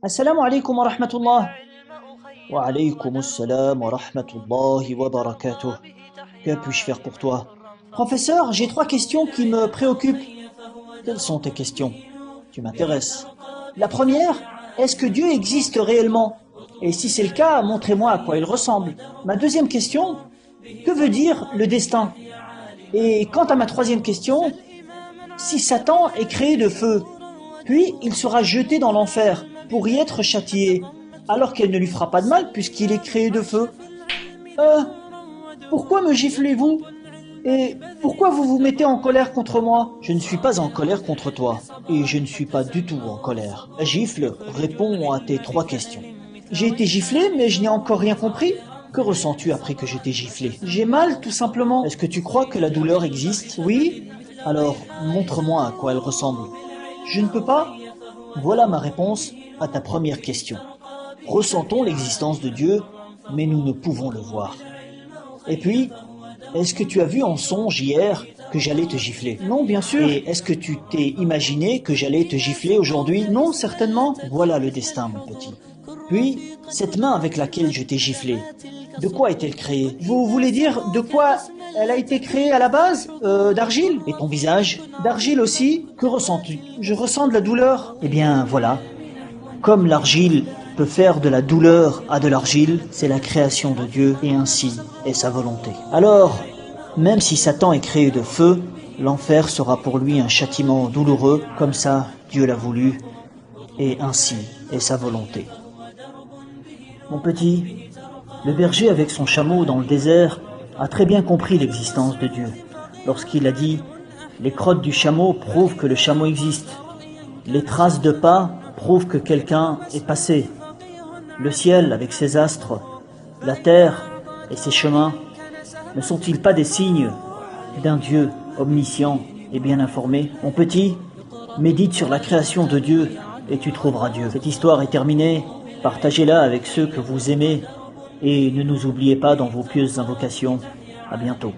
Assalamu alaikum wa rahmatullah. Wa alaykum assalam wa rahmatullahi wa barakatuh. Que puis-je faire pour toi? Professeur, j'ai trois questions qui me préoccupent. Quelles sont tes questions? Tu m'intéresses. La première, est-ce que Dieu existe réellement? Et si c'est le cas, montrez-moi à quoi il ressemble. Ma deuxième question, que veut dire le destin? Et quant à ma troisième question, si Satan est créé de feu, puis il sera jeté dans l'enfer pour y être châtié, alors qu'elle ne lui fera pas de mal puisqu'il est créé de feu. Euh, Pourquoi me giflez-vous? Et pourquoi vous vous mettez en colère contre moi? Je ne suis pas en colère contre toi, et je ne suis pas du tout en colère. La gifle répond à tes trois questions. J'ai été giflé, mais je n'ai encore rien compris. Que ressens-tu après que je t'ai giflé? J'ai mal, tout simplement. Est-ce que tu crois que la douleur existe? Oui. Alors, montre-moi à quoi elle ressemble. Je ne peux pas. Voilà ma réponse à ta première question. Ressentons l'existence de Dieu, mais nous ne pouvons le voir. Et puis, est-ce que tu as vu en songe hier que j'allais te gifler? Non, bien sûr. Et est-ce que tu t'es imaginé que j'allais te gifler aujourd'hui? Non, certainement. Voilà le destin, mon petit. Puis, cette main avec laquelle je t'ai giflé, de quoi est-elle créée? Vous voulez dire de quoi elle a été créée à la base? D'argile? Et ton visage? D'argile aussi? Que ressens-tu? Je ressens de la douleur. Eh bien, voilà. Comme l'argile peut faire de la douleur à de l'argile, c'est la création de Dieu et ainsi est sa volonté. Alors, même si Satan est créé de feu, l'enfer sera pour lui un châtiment douloureux, comme ça Dieu l'a voulu et ainsi est sa volonté. Mon petit, le berger avec son chameau dans le désert a très bien compris l'existence de Dieu lorsqu'il a dit « Les crottes du chameau prouvent que le chameau existe. Les traces de pas prouvent que quelqu'un est passé. Le ciel avec ses astres, la terre et ses chemins, ne sont-ils pas des signes d'un Dieu omniscient et bien informé? Mon petit, médite sur la création de Dieu et tu trouveras Dieu. Cette histoire est terminée, partagez-la avec ceux que vous aimez et ne nous oubliez pas dans vos pieuses invocations. À bientôt.